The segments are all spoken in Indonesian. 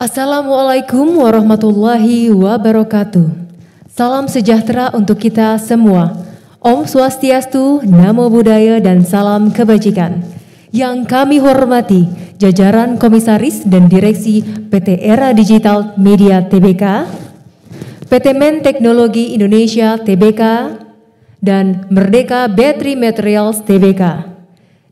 Assalamualaikum warahmatullahi wabarakatuh. Salam sejahtera untuk kita semua. Om Swastiastu, Namo Buddhaya, dan salam kebajikan. Yang kami hormati jajaran Komisaris dan Direksi PT Era Digital Media Tbk, PT Men Teknologi Indonesia Tbk, dan Merdeka Battery Materials Tbk,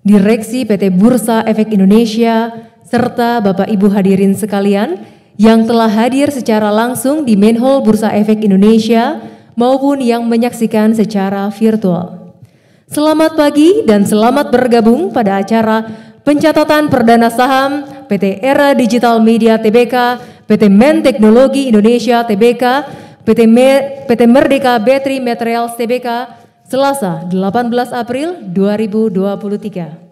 Direksi PT Bursa Efek Indonesia, serta Bapak Ibu hadirin sekalian yang telah hadir secara langsung di Main Hall Bursa Efek Indonesia maupun yang menyaksikan secara virtual. Selamat pagi dan selamat bergabung pada acara pencatatan perdana saham PT Era Digital Media Tbk, PT Men Teknologi Indonesia Tbk, PT Merdeka Battery Materials Tbk, Selasa 18 April 2023.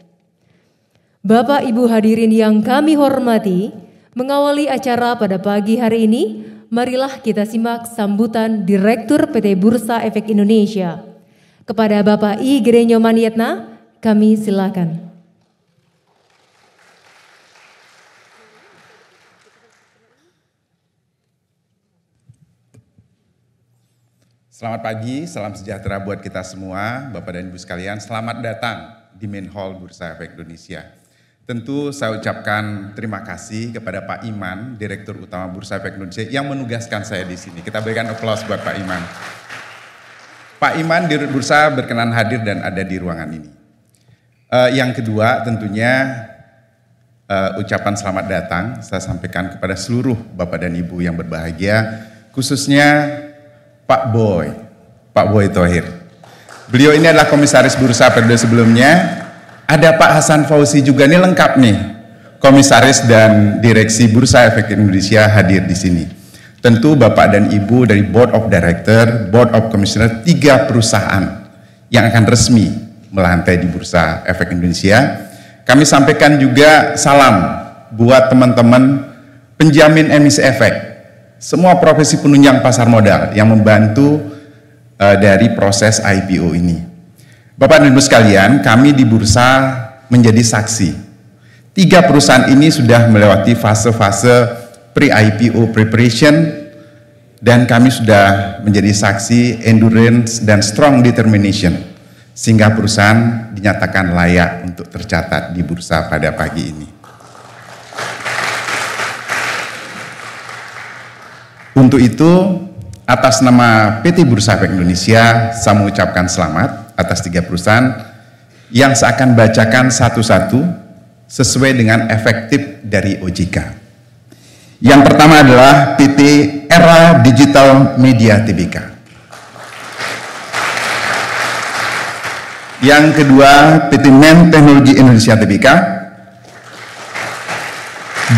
Bapak Ibu hadirin yang kami hormati, mengawali acara pada pagi hari ini, marilah kita simak sambutan Direktur PT Bursa Efek Indonesia. Kepada Bapak I. Gerenyo Manietna, kami silakan. Selamat pagi, salam sejahtera buat kita semua, Bapak dan Ibu sekalian. Selamat datang di Main Hall Bursa Efek Indonesia. Tentu saya ucapkan terima kasih kepada Pak Iman, Direktur Utama Bursa Efek Indonesia yang menugaskan saya di sini. Kita berikan aplaus buat Pak Iman. Pak Iman di Bursa berkenan hadir dan ada di ruangan ini. Yang kedua tentunya ucapan selamat datang saya sampaikan kepada seluruh Bapak dan Ibu yang berbahagia, khususnya Pak Boy Thohir. Beliau ini adalah Komisaris Bursa periode sebelumnya. Ada Pak Hasan Fauzi juga, ini lengkap nih, Komisaris dan Direksi Bursa Efek Indonesia hadir di sini. Tentu Bapak dan Ibu dari Board of Director, Board of Commissioner, 3 perusahaan yang akan resmi melantai di Bursa Efek Indonesia. Kami sampaikan juga salam buat teman-teman penjamin emisi efek, semua profesi penunjang pasar modal yang membantu dari proses IPO ini. Bapak dan Ibu sekalian, kami di Bursa menjadi saksi. 3 perusahaan ini sudah melewati fase-fase pre-IPO preparation dan kami sudah menjadi saksi endurance dan strong determination sehingga perusahaan dinyatakan layak untuk tercatat di Bursa pada pagi ini. Untuk itu, atas nama PT Bursa Efek Indonesia, saya mengucapkan selamat atas 3 perusahaan yang saya akan bacakan satu-satu sesuai dengan efektif dari OJK. Yang pertama adalah PT Era Digital Media Tbk. Yang kedua PT Men Teknologi Indonesia Tbk.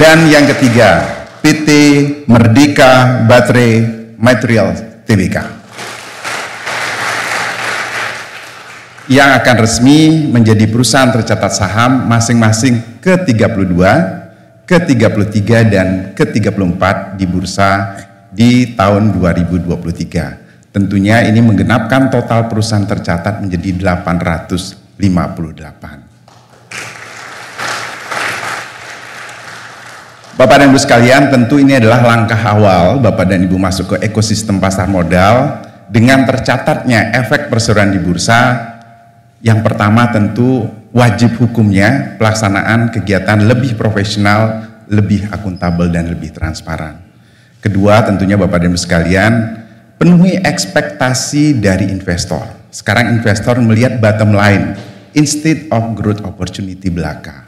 Dan yang ketiga PT Merdeka Battery Materials Tbk. Yang akan resmi menjadi perusahaan tercatat saham masing-masing ke-32, ke-33, dan ke-34 di bursa di tahun 2023. Tentunya ini menggenapkan total perusahaan tercatat menjadi 858. Bapak dan Ibu sekalian, tentu ini adalah langkah awal Bapak dan Ibu masuk ke ekosistem pasar modal dengan tercatatnya efek perseroan di bursa. Yang pertama tentu wajib hukumnya pelaksanaan kegiatan lebih profesional, lebih akuntabel, dan lebih transparan. Kedua tentunya Bapak dan Ibu sekalian, penuhi ekspektasi dari investor. Sekarang investor melihat bottom line instead of growth opportunity belaka.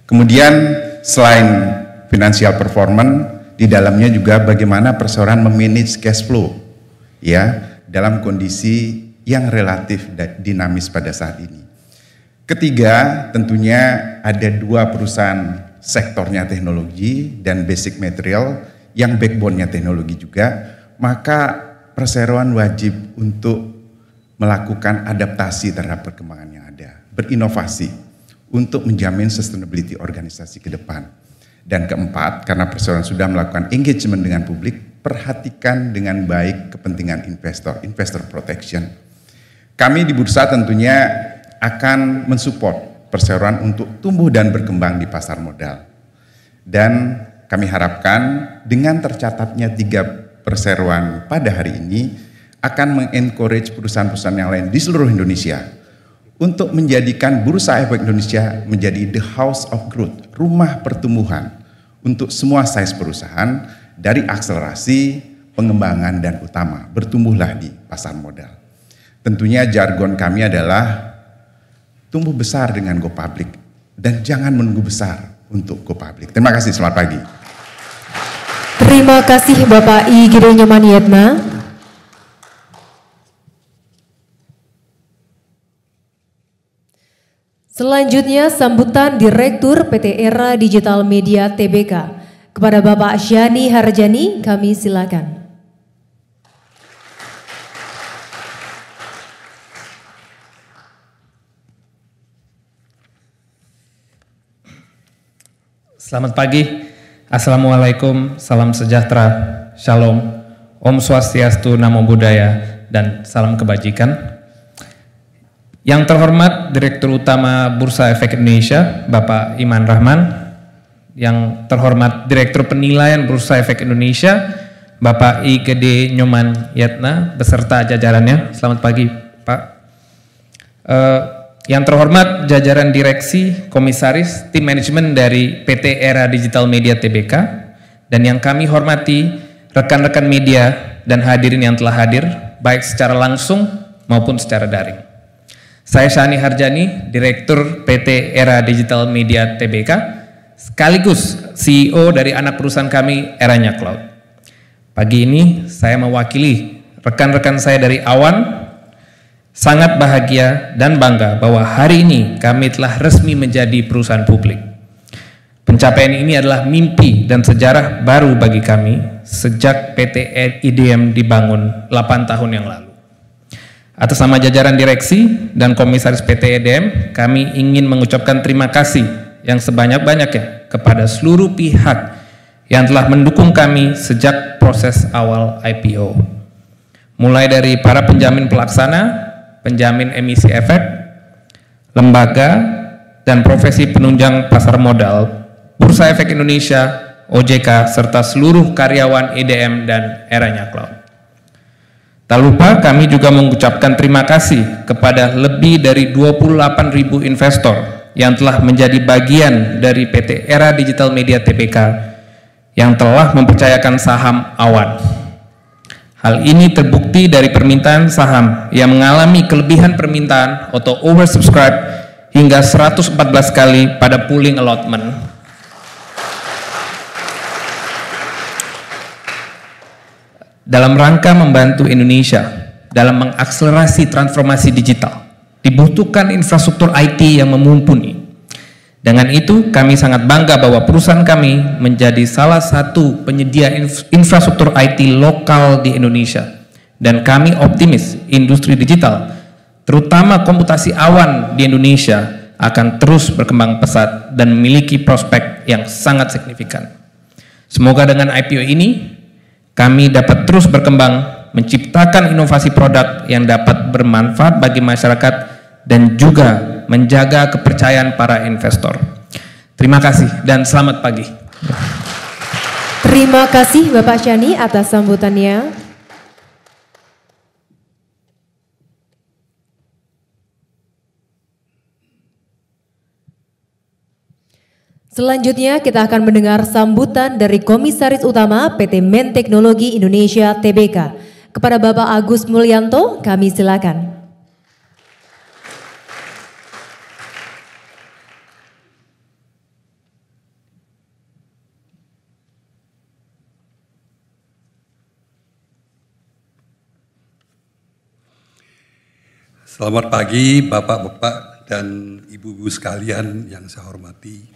Kemudian selain financial performance, di dalamnya juga bagaimana perseroan memanage cash flow ya dalam kondisi yang relatif dinamis pada saat ini. Ketiga, tentunya ada 2 perusahaan sektornya teknologi dan basic material yang backbone-nya teknologi juga, maka perseroan wajib untuk melakukan adaptasi terhadap perkembangan yang ada, berinovasi untuk menjamin sustainability organisasi ke depan. Dan keempat, karena perseroan sudah melakukan engagement dengan publik, perhatikan dengan baik kepentingan investor protection. Kami di bursa tentunya akan mensupport perseroan untuk tumbuh dan berkembang di pasar modal. Dan kami harapkan dengan tercatatnya 3 perseroan pada hari ini akan mengencourage perusahaan-perusahaan yang lain di seluruh Indonesia untuk menjadikan Bursa Efek Indonesia menjadi the house of growth, rumah pertumbuhan untuk semua size perusahaan dari akselerasi, pengembangan, dan utama. Bertumbuhlah di pasar modal. Tentunya jargon kami adalah tumbuh besar dengan go public dan jangan menunggu besar untuk go public. Terima kasih, selamat pagi. Terima kasih Bapak I. Gede Nyoman Yetna. Selanjutnya sambutan Direktur PT Era Digital Media Tbk. Kepada Bapak Syani Harjani, kami silakan. Selamat pagi, Assalamualaikum, salam sejahtera, Shalom, Om Swastiastu, Namo Buddhaya, dan salam kebajikan. Yang terhormat Direktur Utama Bursa Efek Indonesia, Bapak Iman Rahman. Yang terhormat Direktur Penilaian Bursa Efek Indonesia, Bapak I. Gede Nyoman Yetna, beserta jajarannya. Selamat pagi, Pak. Yang terhormat jajaran direksi, komisaris, tim manajemen dari PT Era Digital Media Tbk, dan yang kami hormati rekan-rekan media dan hadirin yang telah hadir, baik secara langsung maupun secara daring. Saya Syani Harjani, Direktur PT Era Digital Media Tbk, sekaligus CEO dari anak perusahaan kami, Eranya Cloud. Pagi ini saya mewakili rekan-rekan saya dari Awan, sangat bahagia dan bangga bahwa hari ini kami telah resmi menjadi perusahaan publik. Pencapaian ini adalah mimpi dan sejarah baru bagi kami sejak PT IDM dibangun 8 tahun yang lalu. Atas nama jajaran direksi dan komisaris PT IDM, kami ingin mengucapkan terima kasih yang sebanyak-banyaknya kepada seluruh pihak yang telah mendukung kami sejak proses awal IPO. Mulai dari para penjamin pelaksana, penjamin emisi efek, lembaga, dan profesi penunjang pasar modal, Bursa Efek Indonesia, OJK, serta seluruh karyawan IDM dan Eranya Cloud. Tak lupa kami juga mengucapkan terima kasih kepada lebih dari 28.000 investor yang telah menjadi bagian dari PT Era Digital Media Tbk yang telah mempercayakan saham Awan. Hal ini terbukti dari permintaan saham yang mengalami kelebihan permintaan atau oversubscribe hingga 114 kali pada pooling allotment. Dalam rangka membantu Indonesia dalam mengakselerasi transformasi digital, dibutuhkan infrastruktur IT yang mumpuni. Dengan itu, kami sangat bangga bahwa perusahaan kami menjadi salah satu penyedia infrastruktur IT lokal di Indonesia. Dan kami optimis industri digital, terutama komputasi awan di Indonesia, akan terus berkembang pesat dan memiliki prospek yang sangat signifikan. Semoga dengan IPO ini, kami dapat terus berkembang, menciptakan inovasi produk yang dapat bermanfaat bagi masyarakat dan juga menjaga kepercayaan para investor. Terima kasih dan selamat pagi. Terima kasih Bapak Syani atas sambutannya. Selanjutnya kita akan mendengar sambutan dari Komisaris Utama PT Men Teknologi Indonesia Tbk. Kepada Bapak Agus Mulyanto, kami silakan. Selamat pagi Bapak-Bapak dan Ibu-Ibu sekalian yang saya hormati.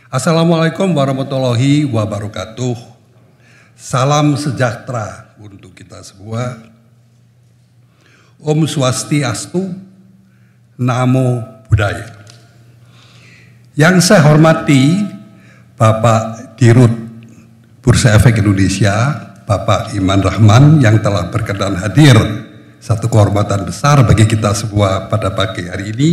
Assalamualaikum warahmatullahi wabarakatuh. Salam sejahtera untuk kita semua. Om Swastiastu, Namo Buddhaya. Yang saya hormati Bapak Dirut Bursa Efek Indonesia, Bapak Iman Rahman yang telah berkenan hadir. Satu kehormatan besar bagi kita semua pada pagi hari ini.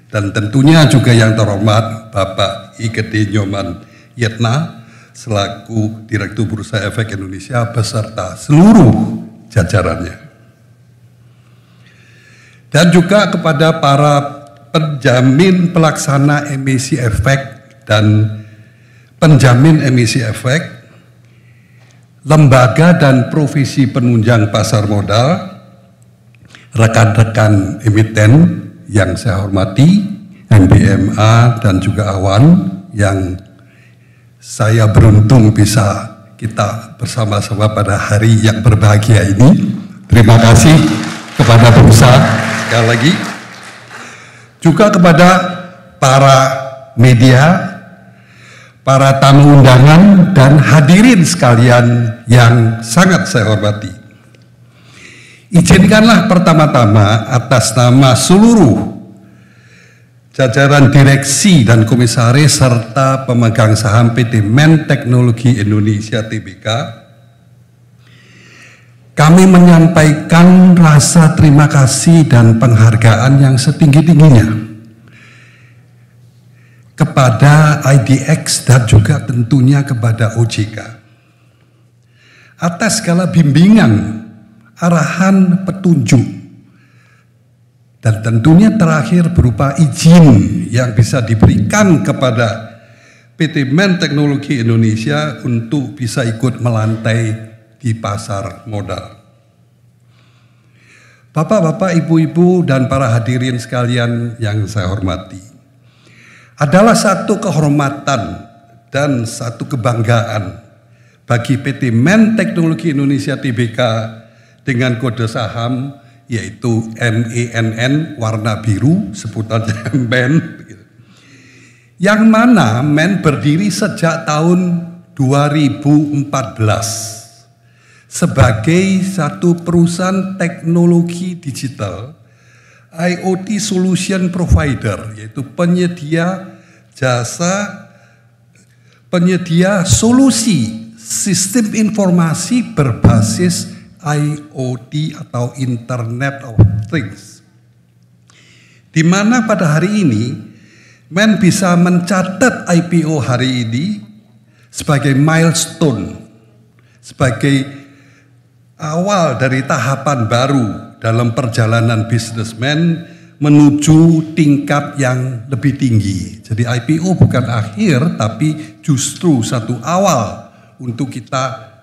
Dan tentunya juga yang terhormat Bapak I. Gede Nyoman Yetna, selaku Direktur Bursa Efek Indonesia beserta seluruh jajarannya. Dan juga kepada para penjamin pelaksana emisi efek dan penjamin emisi efek, lembaga dan profesi penunjang pasar modal, rekan-rekan emiten yang saya hormati, MBMA dan juga Awan yang saya beruntung bisa kita bersama-sama pada hari yang berbahagia ini. Terima kasih kepada Bursa sekali lagi. Juga kepada para media, para tamu undangan dan hadirin sekalian yang sangat saya hormati. Izinkanlah pertama-tama atas nama seluruh jajaran direksi dan komisaris serta pemegang saham PT Men Teknologi Indonesia Tbk, kami menyampaikan rasa terima kasih dan penghargaan yang setinggi-tingginya kepada IDX dan juga tentunya kepada OJK atas segala bimbingan, arahan, petunjuk, dan tentunya terakhir berupa izin yang bisa diberikan kepada PT Men Teknologi Indonesia untuk bisa ikut melantai di pasar modal. Bapak-bapak, ibu-ibu, dan para hadirin sekalian yang saya hormati, adalah satu kehormatan dan satu kebanggaan bagi PT Men Teknologi Indonesia Tbk dengan kode saham yaitu MENN warna biru, sebutannya MEN, yang mana MEN berdiri sejak tahun 2014 sebagai satu perusahaan teknologi digital IoT solution provider, yaitu penyedia jasa, penyedia solusi sistem informasi berbasis IoT atau Internet of Things, di mana pada hari ini Men bisa mencatat IPO hari ini sebagai milestone, sebagai awal dari tahapan baru dalam perjalanan bisnis Men menuju tingkat yang lebih tinggi. Jadi IPO bukan akhir, tapi justru satu awal untuk kita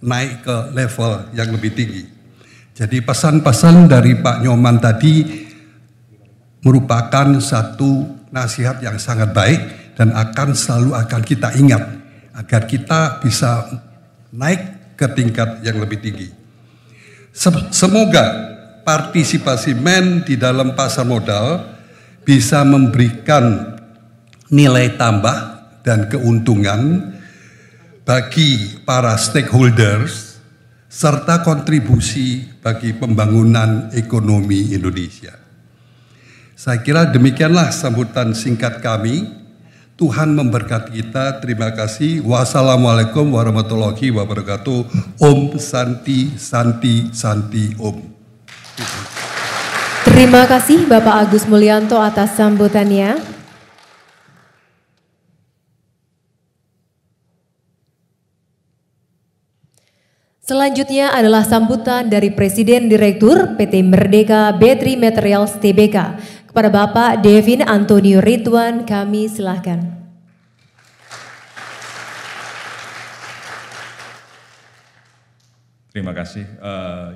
naik ke level yang lebih tinggi. Jadi pesan-pesan dari Pak Nyoman tadi merupakan satu nasihat yang sangat baik dan selalu akan kita ingat agar kita bisa naik ke tingkat yang lebih tinggi. Semoga partisipasi Men di dalam pasar modal bisa memberikan nilai tambah dan keuntungan bagi para stakeholders serta kontribusi bagi pembangunan ekonomi Indonesia. Saya kira demikianlah sambutan singkat kami. Tuhan memberkati kita. Terima kasih. Wassalamualaikum warahmatullahi wabarakatuh. Om Santi Santi Santi Om. Terima kasih Bapak Agus Mulyanto atas sambutannya. Selanjutnya adalah sambutan dari Presiden Direktur PT Merdeka Battery Materials Tbk. Kepada Bapak Devin Antonio Ridwan, kami silakan. Terima kasih.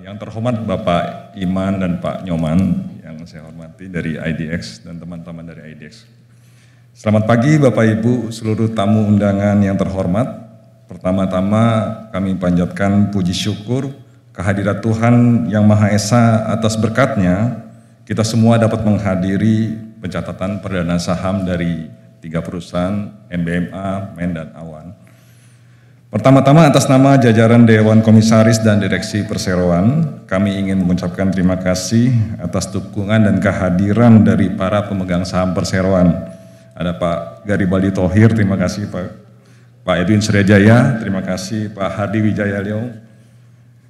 Yang terhormat Bapak Iman dan Pak Nyoman yang saya hormati dari IDX dan teman-teman dari IDX. Selamat pagi Bapak Ibu seluruh tamu undangan yang terhormat. Pertama-tama kami panjatkan puji syukur kehadirat Tuhan Yang Maha Esa atas berkat-Nya kita semua dapat menghadiri pencatatan perdana saham dari 3 perusahaan MBMA, Men dan Awan. Pertama-tama atas nama jajaran Dewan Komisaris dan Direksi Perseroan, kami ingin mengucapkan terima kasih atas dukungan dan kehadiran dari para pemegang saham Perseroan. Ada Pak Garibaldi Thohir, terima kasih Pak Edwin Suryajaya, terima kasih Pak Hadi Wijaya Leo,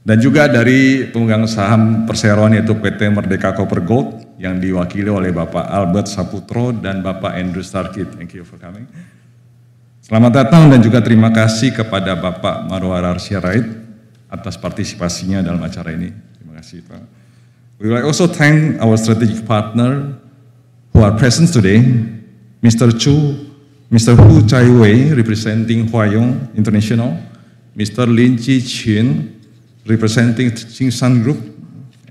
dan juga dari pemegang saham Perseroan yaitu PT Merdeka Copper Gold yang diwakili oleh Bapak Albert Saputro dan Bapak Andrew Starkit. Thank you for coming. Selamat datang dan juga terima kasih kepada Bapak Marwar Sirait atas partisipasinya dalam acara ini. Terima kasih Pak. We would like also thank our strategic partner who are present today, Mr. Hu Chai-wei representing Huayong International, Mr. Lin Chi-chin representing Tsingshan Group,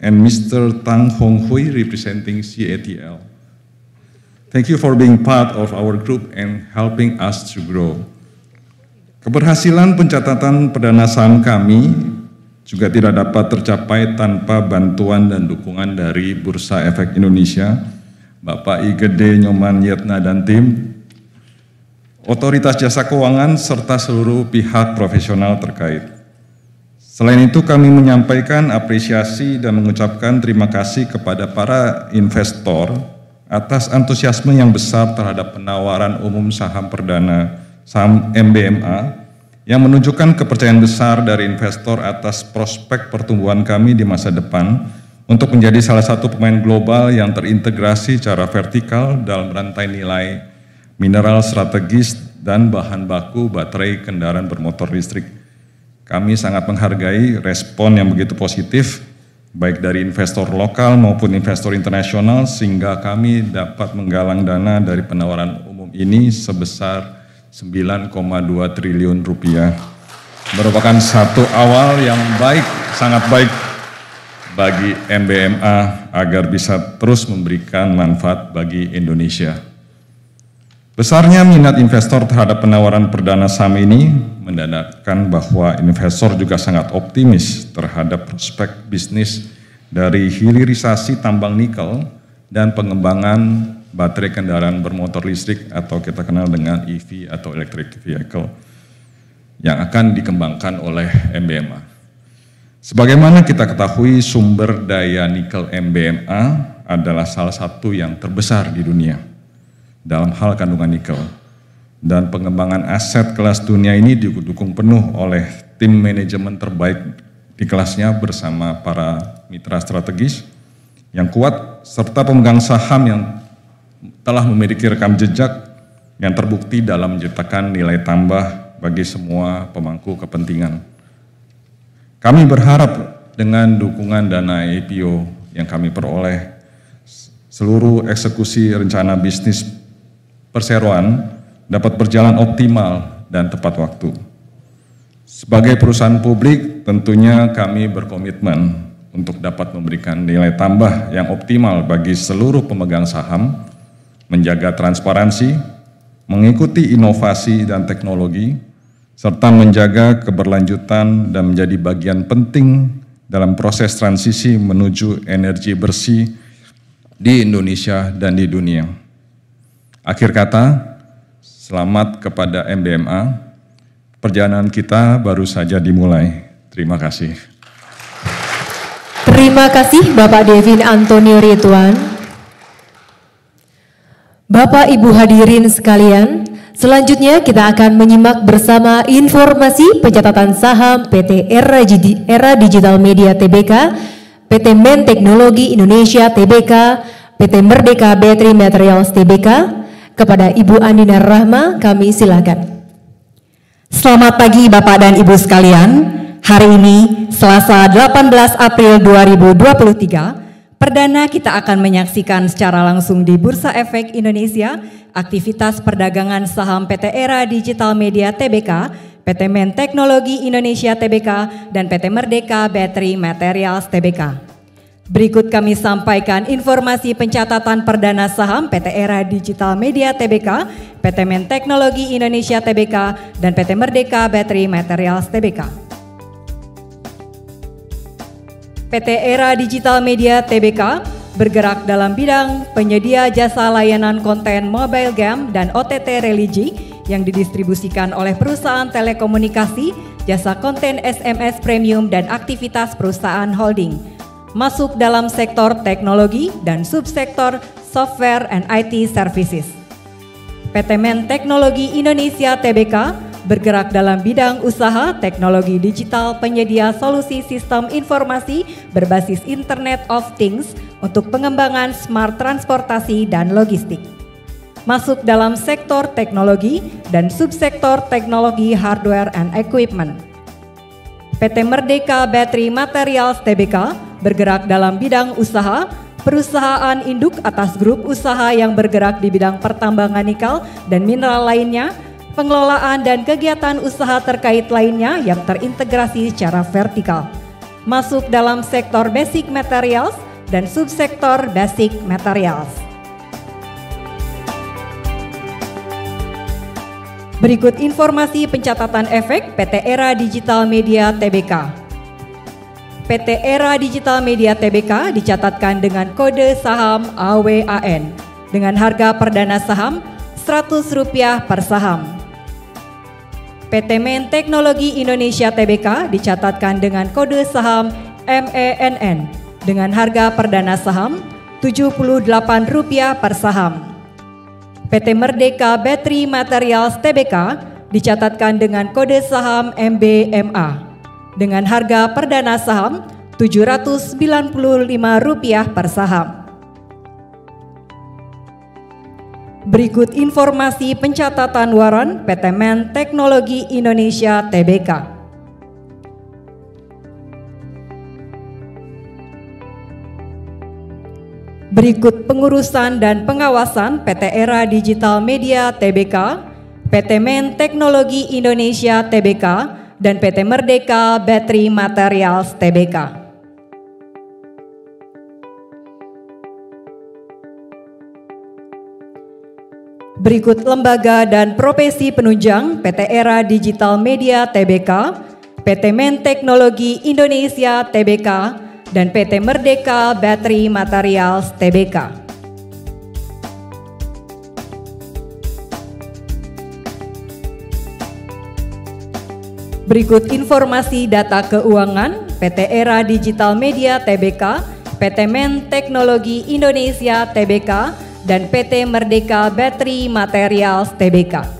and Mr. Tang Honghui representing CATL. Thank you for being part of our group and helping us to grow. Keberhasilan pencatatan perdana saham kami juga tidak dapat tercapai tanpa bantuan dan dukungan dari Bursa Efek Indonesia, Bapak Igede Nyoman Yetna dan tim, Otoritas Jasa Keuangan, serta seluruh pihak profesional terkait. Selain itu kami menyampaikan apresiasi dan mengucapkan terima kasih kepada para investor atas antusiasme yang besar terhadap penawaran umum saham perdana saham MBMA yang menunjukkan kepercayaan besar dari investor atas prospek pertumbuhan kami di masa depan untuk menjadi salah satu pemain global yang terintegrasi secara vertikal dalam rantai nilai mineral strategis dan bahan baku baterai kendaraan bermotor listrik. Kami sangat menghargai respon yang begitu positif baik dari investor lokal maupun investor internasional, sehingga kami dapat menggalang dana dari penawaran umum ini sebesar 9,2 triliun rupiah. Merupakan satu awal yang baik, sangat baik bagi MBMA agar bisa terus memberikan manfaat bagi Indonesia. Besarnya minat investor terhadap penawaran perdana saham ini menandakan bahwa investor juga sangat optimis terhadap prospek bisnis dari hilirisasi tambang nikel dan pengembangan baterai kendaraan bermotor listrik atau kita kenal dengan EV atau electric vehicle yang akan dikembangkan oleh MBMA. Sebagaimana kita ketahui, sumber daya nikel MBMA adalah salah satu yang terbesar di dunia dalam hal kandungan nikel. Dan pengembangan aset kelas dunia ini didukung penuh oleh tim manajemen terbaik di kelasnya bersama para mitra strategis yang kuat serta pemegang saham yang telah memiliki rekam jejak yang terbukti dalam menciptakan nilai tambah bagi semua pemangku kepentingan. Kami berharap dengan dukungan dana IPO yang kami peroleh, seluruh eksekusi rencana bisnis perseroan dapat berjalan optimal dan tepat waktu. Sebagai perusahaan publik, tentunya kami berkomitmen untuk dapat memberikan nilai tambah yang optimal bagi seluruh pemegang saham, menjaga transparansi, mengikuti inovasi dan teknologi, serta menjaga keberlanjutan dan menjadi bagian penting dalam proses transisi menuju energi bersih di Indonesia dan di dunia. Akhir kata, selamat kepada MBMA, perjalanan kita baru saja dimulai. Terima kasih. Terima kasih Bapak Devin Antonio Rituan. Bapak Ibu hadirin sekalian, selanjutnya kita akan menyimak bersama informasi pencatatan saham PT Era Digital Media Tbk, PT Men Teknologi Indonesia Tbk, PT Merdeka Battery Materials Tbk. Kepada Ibu Andina Rahma, kami silakan. Selamat pagi Bapak dan Ibu sekalian. Hari ini, Selasa 18 April 2023, perdana kita akan menyaksikan secara langsung di Bursa Efek Indonesia aktivitas perdagangan saham PT Era Digital Media Tbk, PT Men Teknologi Indonesia Tbk, dan PT Merdeka Battery Materials Tbk. Berikut kami sampaikan informasi pencatatan perdana saham PT Era Digital Media Tbk, PT Men Teknologi Indonesia Tbk, dan PT Merdeka Battery Materials Tbk. PT Era Digital Media Tbk bergerak dalam bidang penyedia jasa layanan konten mobile game dan OTT religi yang didistribusikan oleh perusahaan telekomunikasi, jasa konten SMS premium, dan aktivitas perusahaan holding. Masuk dalam sektor teknologi dan subsektor software and IT services. PT Men Teknologi Indonesia Tbk bergerak dalam bidang usaha teknologi digital penyedia solusi sistem informasi berbasis Internet of Things untuk pengembangan smart transportasi dan logistik. masuk dalam sektor teknologi dan subsektor teknologi hardware and equipment. PT Merdeka Battery Materials Tbk bergerak dalam bidang usaha, perusahaan induk atas grup usaha yang bergerak di bidang pertambangan nikel dan mineral lainnya, pengelolaan dan kegiatan usaha terkait lainnya yang terintegrasi secara vertikal. Masuk dalam sektor basic materials dan subsektor basic materials. Berikut informasi pencatatan efek PT Era Digital Media Tbk. PT Era Digital Media Tbk dicatatkan dengan kode saham AWAN dengan harga perdana saham Rp100 per saham. PT Men Teknologi Indonesia Tbk dicatatkan dengan kode saham MENN dengan harga perdana saham Rp78 per saham. PT Merdeka Battery Materials Tbk dicatatkan dengan kode saham MBMA dengan harga perdana saham Rp795 per saham. Berikut informasi pencatatan waran PT Men Teknologi Indonesia Tbk. Berikut pengurusan dan pengawasan PT Era Digital Media Tbk, PT Men Teknologi Indonesia Tbk, dan PT Merdeka Battery Materials Tbk. Berikut lembaga dan profesi penunjang PT Era Digital Media Tbk, PT Men Teknologi Indonesia Tbk, dan PT Merdeka Battery Materials Tbk. Berikut informasi data keuangan PT Era Digital Media Tbk, PT Men Teknologi Indonesia Tbk, dan PT Merdeka Battery Materials Tbk.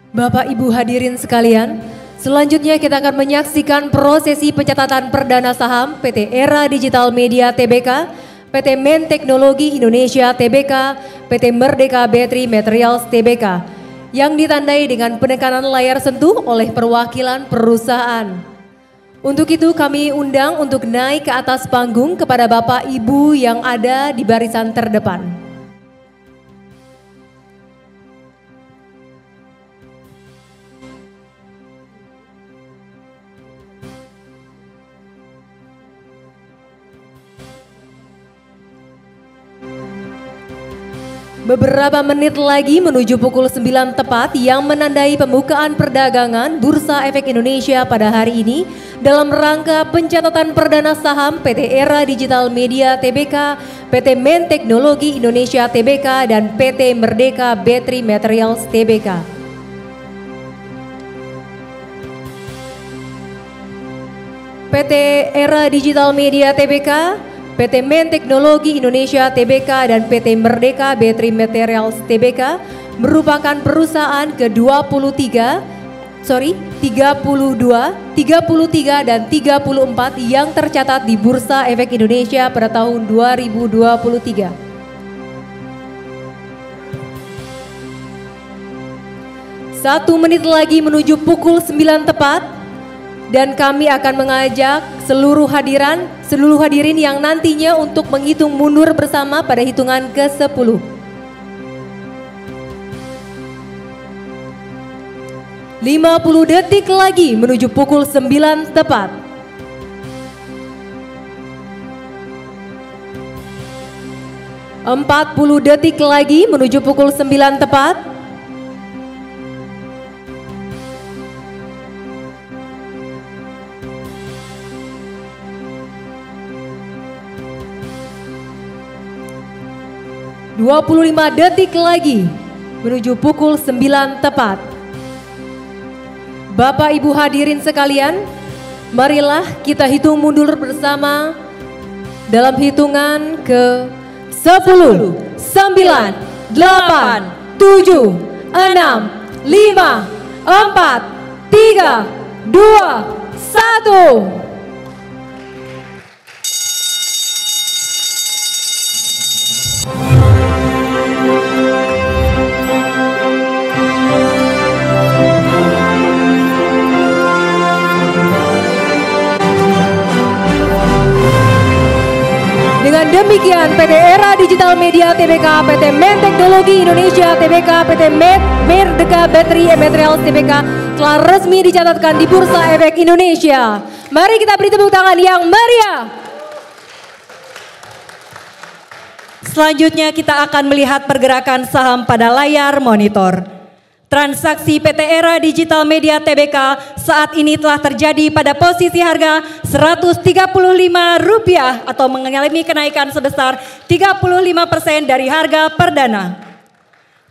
Bapak Ibu hadirin sekalian, selanjutnya kita akan menyaksikan prosesi pencatatan perdana saham PT Era Digital Media Tbk, PT Men Teknologi Indonesia Tbk, PT Merdeka Battery Materials Tbk, yang ditandai dengan penekanan layar sentuh oleh perwakilan perusahaan. Untuk itu kami undang untuk naik ke atas panggung kepada Bapak Ibu yang ada di barisan terdepan. Beberapa menit lagi menuju pukul 9 tepat yang menandai pembukaan perdagangan Bursa Efek Indonesia pada hari ini dalam rangka pencatatan perdana saham PT Era Digital Media Tbk, PT Men Teknologi Indonesia Tbk, dan PT Merdeka Battery Materials Tbk. PT Era Digital Media Tbk, PT Men Teknologi Indonesia Tbk, dan PT Merdeka Battery Materials Tbk merupakan perusahaan ke-32, 33, dan 34 yang tercatat di Bursa Efek Indonesia pada tahun 2023. 1 menit lagi menuju pukul 9 tepat. Dan kami akan mengajak seluruh hadirin yang nantinya untuk menghitung mundur bersama pada hitungan ke-10. 50 detik lagi menuju pukul 9 tepat. 40 detik lagi menuju pukul 9 tepat. 25 detik lagi menuju pukul 9 tepat. Bapak Ibu hadirin sekalian, marilah kita hitung mundur bersama dalam hitungan ke 10, 9, 8, 7, 6, 5, 4, 3, 2, 1. Demikian PT Era Digital Media Tbk, PT Men Teknologi Indonesia Tbk, PT Merdeka Battery Materials Tbk telah resmi dicatatkan di Bursa Efek Indonesia. Mari kita beri tepuk tangan yang meriah. Selanjutnya kita akan melihat pergerakan saham pada layar monitor. Transaksi PT Era Digital Media Tbk saat ini telah terjadi pada posisi harga Rp135 atau mengalami kenaikan sebesar 35% dari harga perdana.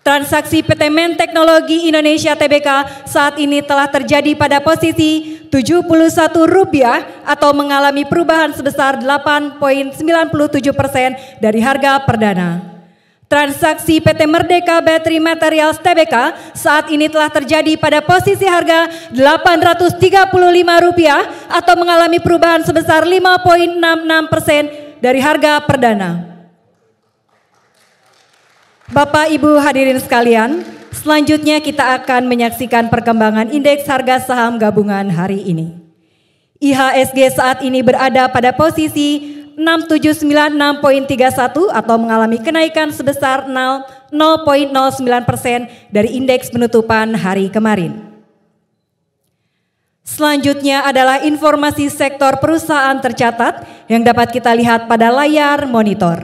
Transaksi PT Men Teknologi Indonesia Tbk saat ini telah terjadi pada posisi Rp71 atau mengalami perubahan sebesar 8,97% dari harga perdana. Transaksi PT Merdeka Battery Materials Tbk saat ini telah terjadi pada posisi harga Rp835 atau mengalami perubahan sebesar 5,66% dari harga perdana. Bapak Ibu hadirin sekalian, selanjutnya kita akan menyaksikan perkembangan indeks harga saham gabungan hari ini. IHSG saat ini berada pada posisi 6796.31 atau mengalami kenaikan sebesar 0,09% dari indeks penutupan hari kemarin. Selanjutnya adalah informasi sektor perusahaan tercatat yang dapat kita lihat pada layar monitor.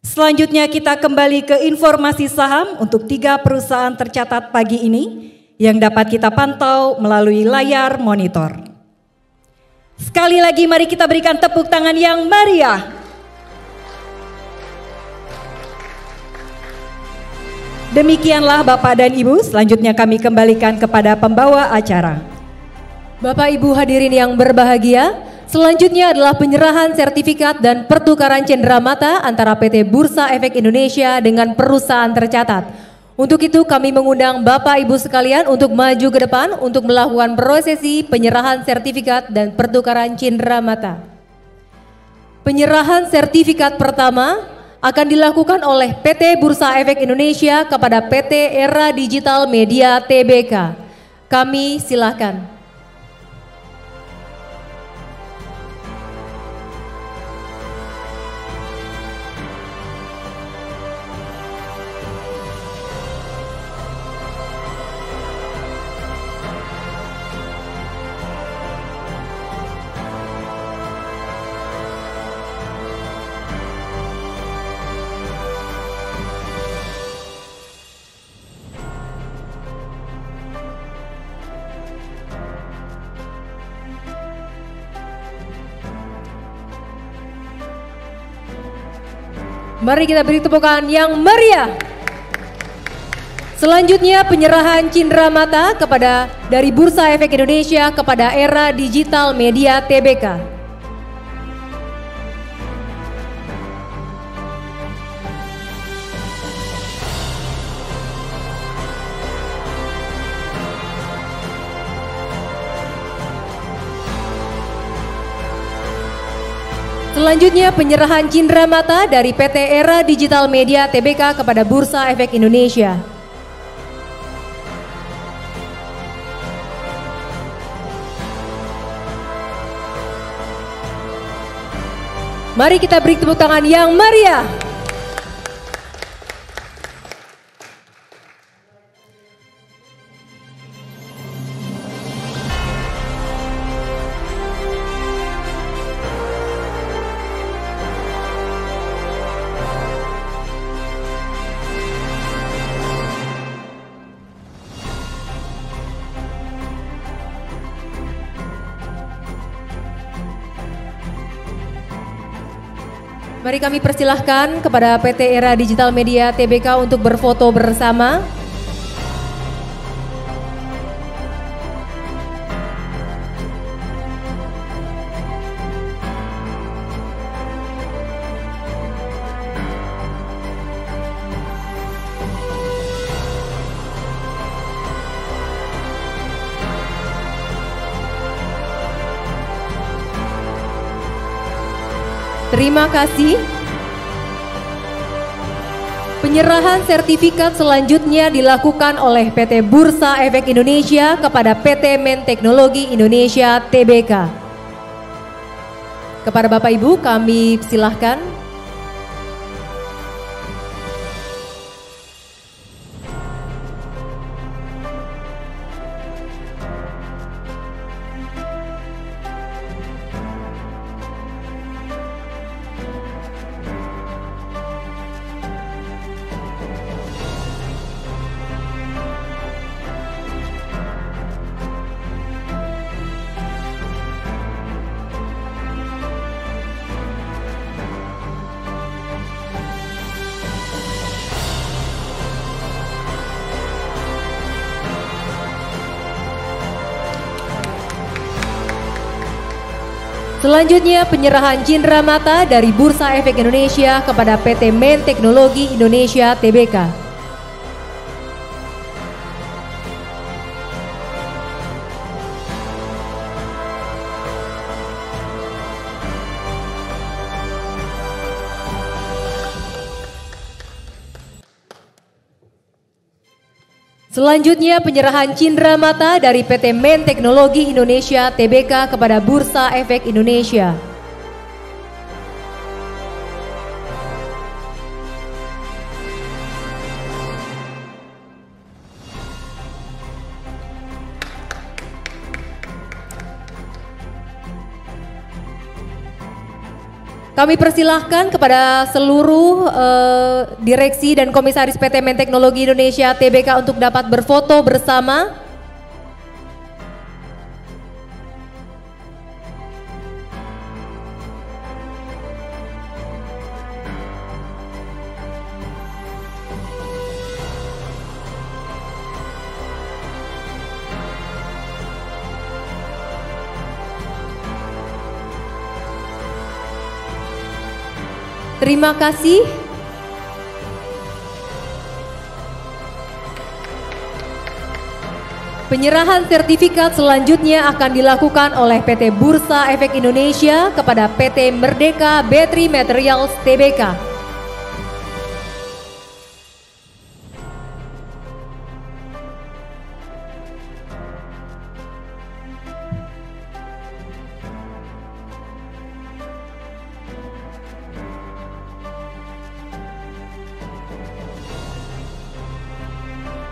Selanjutnya kita kembali ke informasi saham untuk 3 perusahaan tercatat pagi ini yang dapat kita pantau melalui layar monitor. Sekali lagi mari kita berikan tepuk tangan yang meriah. Demikianlah Bapak dan Ibu, selanjutnya kami kembalikan kepada pembawa acara. Bapak Ibu hadirin yang berbahagia, selanjutnya adalah penyerahan sertifikat dan pertukaran cenderamata antara PT Bursa Efek Indonesia dengan perusahaan tercatat. Untuk itu kami mengundang Bapak Ibu sekalian untuk maju ke depan untuk melakukan prosesi penyerahan sertifikat dan pertukaran cenderamata. Penyerahan sertifikat pertama akan dilakukan oleh PT Bursa Efek Indonesia kepada PT Era Digital Media Tbk. Kami silakan. Mari kita beri tepukan yang meriah. Selanjutnya penyerahan cenderamata kepada dari Bursa Efek Indonesia kepada Era Digital Media Tbk. Selanjutnya penyerahan cenderamata dari PT Era Digital Media Tbk kepada Bursa Efek Indonesia. Mari kita beri tepuk tangan yang meriah. Mari kami persilahkan kepada PT Era Digital Media Tbk untuk berfoto bersama. Terima kasih. Penyerahan sertifikat selanjutnya dilakukan oleh PT Bursa Efek Indonesia kepada PT Men Teknologi Indonesia Tbk. Kepada Bapak Ibu kami silahkan. Selanjutnya penyerahan cindera mata dari Bursa Efek Indonesia kepada PT Men Teknologi Indonesia Tbk. Selanjutnya penyerahan cindera mata dari PT Men Teknologi Indonesia Tbk kepada Bursa Efek Indonesia. Kami persilahkan kepada seluruh direksi dan komisaris PT Men Teknologi Indonesia Tbk untuk dapat berfoto bersama. Terima kasih. Penyerahan sertifikat selanjutnya akan dilakukan oleh PT Bursa Efek Indonesia kepada PT Merdeka Battery Materials Tbk.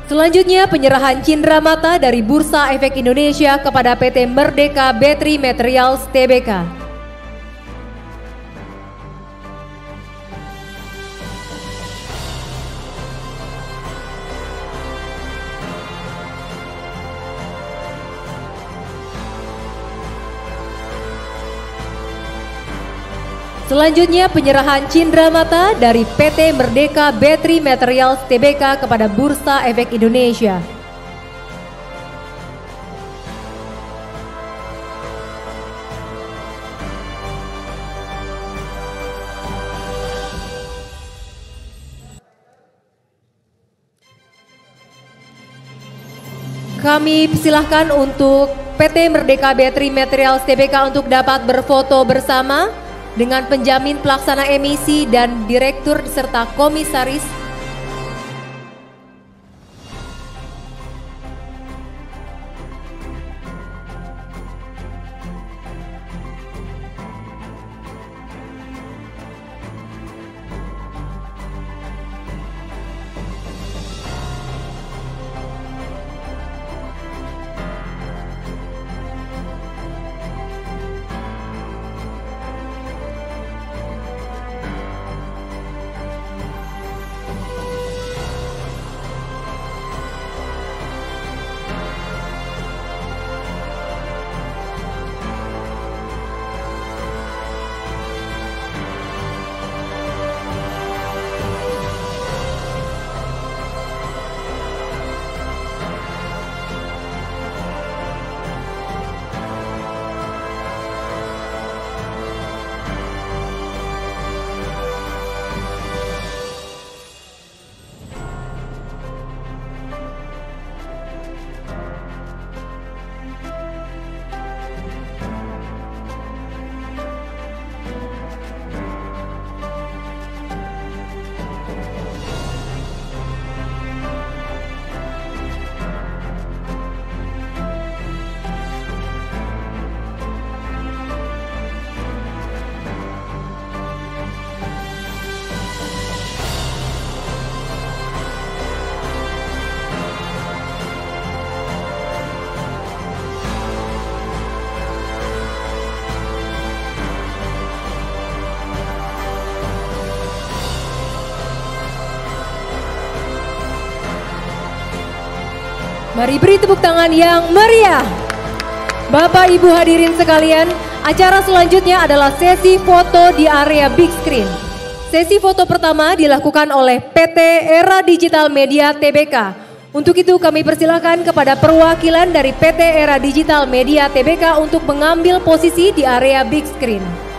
Selanjutnya penyerahan cindera mata dari Bursa Efek Indonesia kepada PT Merdeka Battery Materials Tbk. Selanjutnya penyerahan cindera mata dari PT Merdeka Battery Materials Tbk kepada Bursa Efek Indonesia. Kami persilahkan untuk PT Merdeka Battery Materials Tbk untuk dapat berfoto bersama dengan penjamin pelaksana emisi dan direktur serta komisaris. Mari beri tepuk tangan yang meriah. Bapak Ibu hadirin sekalian, acara selanjutnya adalah sesi foto di area big screen. Sesi foto pertama dilakukan oleh PT Era Digital Media Tbk. Untuk itu kami persilakan kepada perwakilan dari PT Era Digital Media Tbk untuk mengambil posisi di area big screen.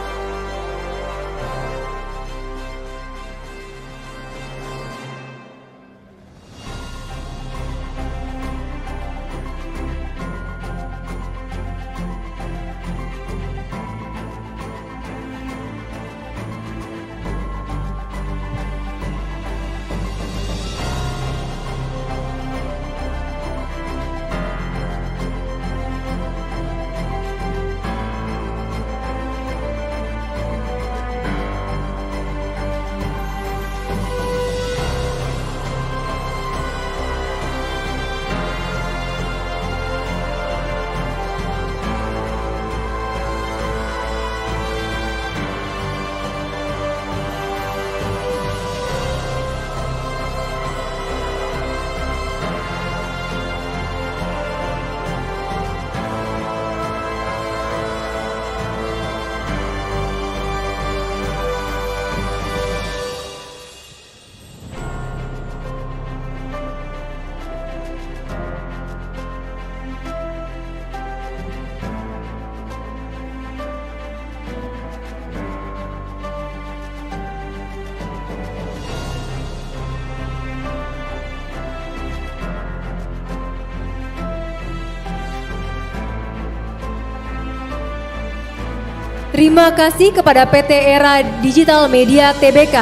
Terima kasih kepada PT Era Digital Media Tbk.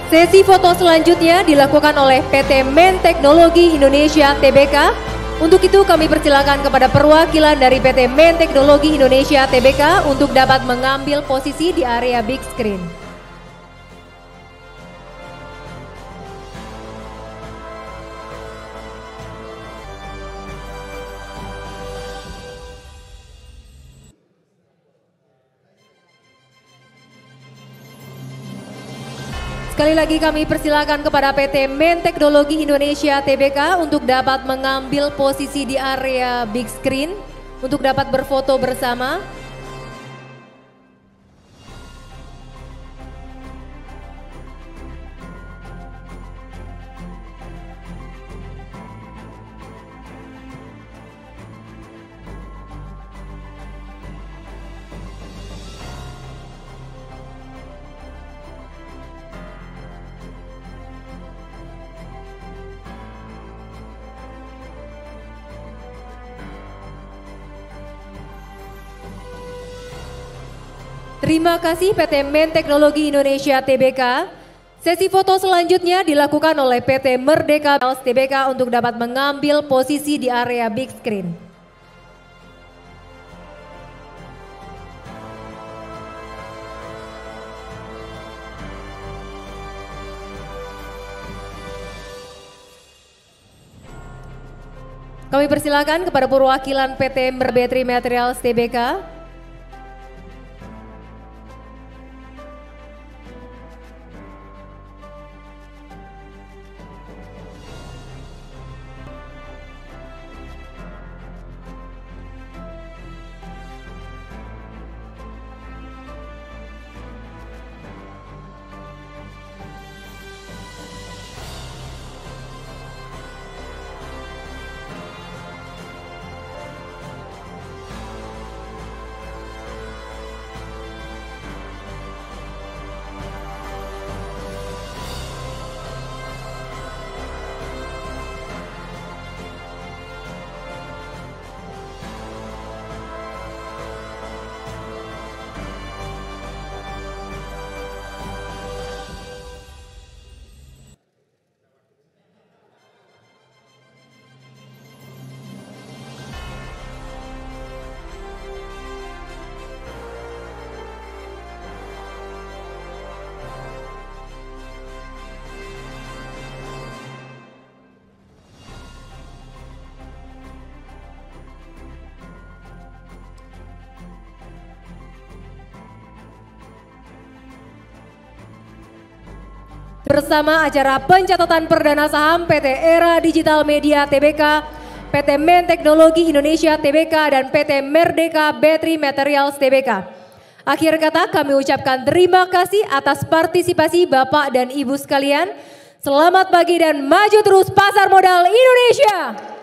Sesi foto selanjutnya dilakukan oleh PT Men Teknologi Indonesia Tbk. Untuk itu kami persilakan kepada perwakilan dari PT Men Teknologi Indonesia Tbk untuk dapat mengambil posisi di area big screen. Sekali lagi kami persilakan kepada PT Men Teknologi Indonesia Tbk untuk dapat mengambil posisi di area big screen untuk dapat berfoto bersama. Terima kasih PT Men Teknologi Indonesia Tbk. Sesi foto selanjutnya dilakukan oleh PT Merdeka Tbk untuk dapat mengambil posisi di area big screen. Kami persilakan kepada perwakilan PT Battery Materials Tbk. bersama acara pencatatan perdana saham PT Era Digital Media Tbk, PT Men Teknologi Indonesia Tbk, dan PT Merdeka Battery Materials Tbk. Akhir kata kami ucapkan terima kasih atas partisipasi Bapak dan Ibu sekalian. Selamat pagi dan maju terus pasar modal Indonesia.